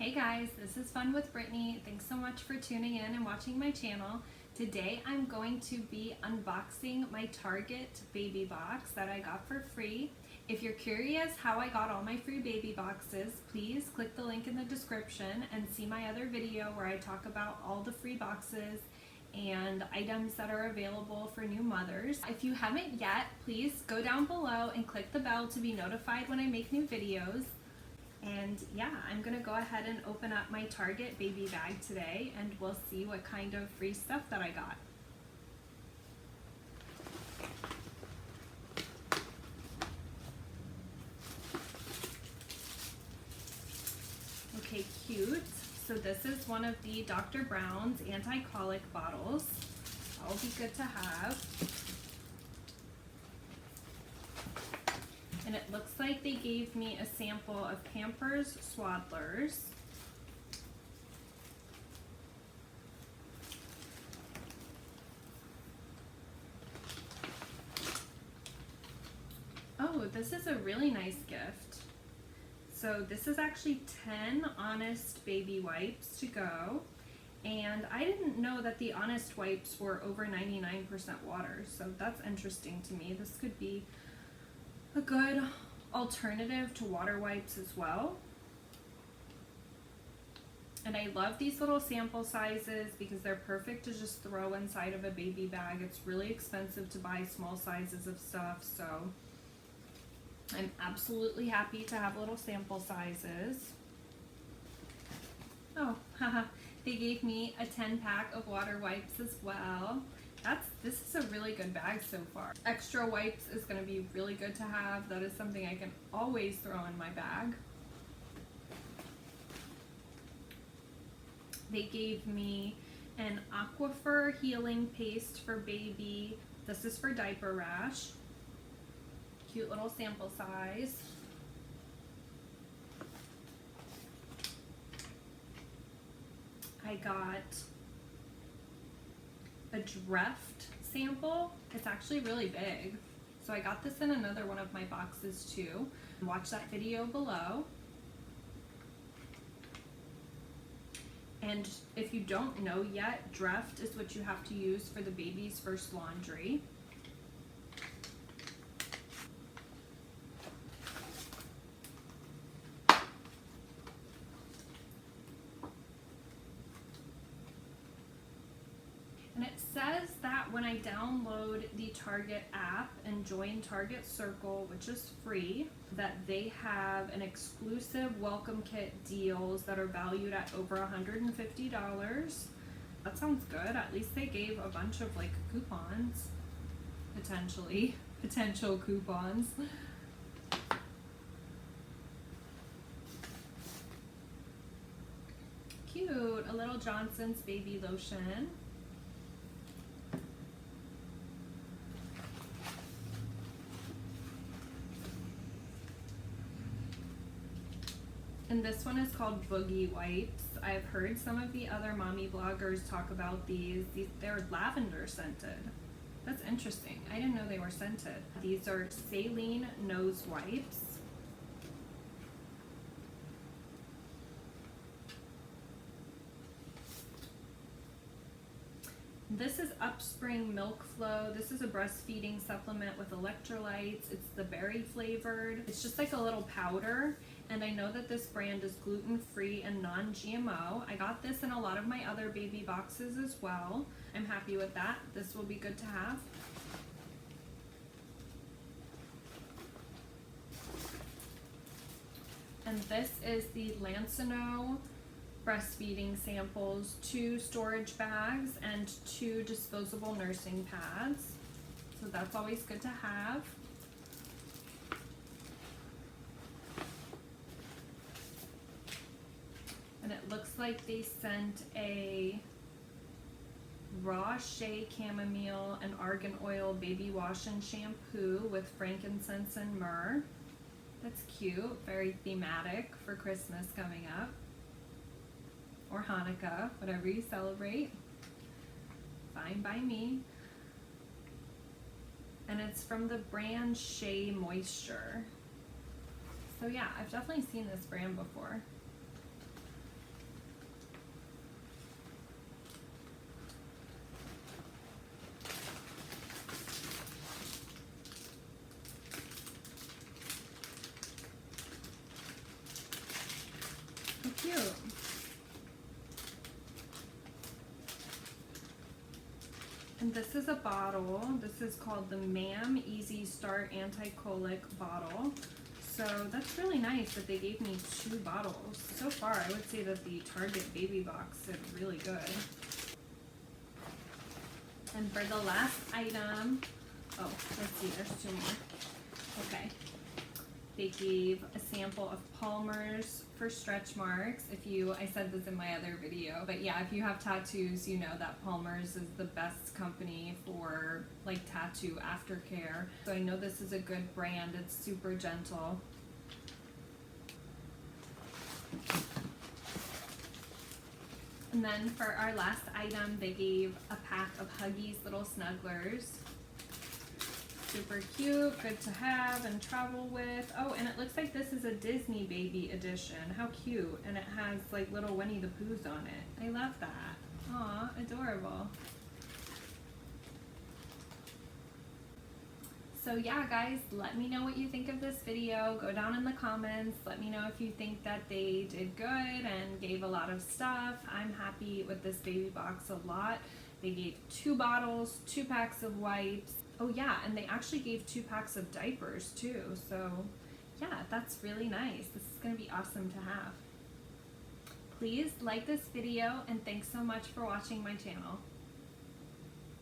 Hey guys, this is Fun with Brittany. Thanks so much for tuning in and watching my channel. Today I'm going to be unboxing my Target baby box that I got for free. If you're curious how I got all my free baby boxes, please click the link in the description and see my other video where I talk about all the free boxes and items that are available for new mothers. If you haven't yet, please go down below and click the bell to be notified when I make new videos. And yeah, I'm gonna go ahead and open up my Target baby bag today and we'll see what kind of free stuff that I got. Okay, cute. So this is one of the Dr. Brown's Anti-Colic bottles. That'll be good to have. And it looks like they gave me a sample of Pampers Swaddlers. Oh, this is a really nice gift. So this is actually 10 Honest baby wipes to go. And I didn't know that the Honest wipes were over 99% water, so that's interesting to me. This could be a good alternative to water wipes as well. And I love these little sample sizes because they're perfect to just throw inside of a baby bag. It's really expensive to buy small sizes of stuff, so I'm absolutely happy to have little sample sizes. Oh, haha, they gave me a 10-pack of water wipes as well. This is a really good bag so far. Extra wipes is going to be really good to have. That is something I can always throw in my bag. They gave me an Aquifer healing paste for baby. This is for diaper rash. Cute little sample size. I got a Dreft sample. It's actually really big. So I got this in another one of my boxes too. Watch that video below. And if you don't know yet, Dreft is what you have to use for the baby's first laundry. And it says that when I download the Target app and join Target Circle, which is free, that they have an exclusive welcome kit deals that are valued at over $150. That sounds good. At least they gave a bunch of like coupons, potential coupons. Cute, a little Johnson's baby lotion. And this one is called Boogie Wipes. I've heard some of the other mommy bloggers talk about these. They're lavender scented. That's interesting. I didn't know they were scented. These are Saline nose wipes. This is Upspring Milk Flow. This is a breastfeeding supplement with electrolytes. It's the berry flavored. It's just like a little powder. And I know that this brand is gluten-free and non-GMO. I got this in a lot of my other baby boxes as well. I'm happy with that. This will be good to have. And this is the Lancino breastfeeding samples, 2 storage bags and 2 disposable nursing pads. So that's always good to have. And it looks like they sent a raw shea chamomile and argan oil baby wash and shampoo with frankincense and myrrh. That's cute, very thematic for Christmas coming up. Or Hanukkah, whatever you celebrate. Fine by me. And it's from the brand Shea Moisture. So yeah, I've definitely seen this brand before. And this is a bottle. This is called the Ma'am Easy Start Anti-Colic bottle. So that's really nice that they gave me 2 bottles. So far, I would say that the Target baby box is really good. And for the last item, oh, let's see, there's 2 more. Okay. They gave a sample of Palmer's for stretch marks. I said this in my other video, but yeah, if you have tattoos, you know that Palmer's is the best company for like tattoo aftercare. So I know this is a good brand. It's super gentle. And then for our last item, they gave a pack of Huggies little Snugglers. Super cute, good to have and travel with. Oh, and it looks like this is a Disney baby edition. How cute. And it has like little Winnie the Poohs on it. I love that. Aw, adorable. So yeah, guys, let me know what you think of this video. Go down in the comments. Let me know if you think that they did good and gave a lot of stuff. I'm happy with this baby box a lot. They gave 2 bottles, 2 packs of wipes. Oh yeah, and they actually gave 2 packs of diapers too. So yeah, that's really nice. This is gonna be awesome to have. Please like this video and thanks so much for watching my channel.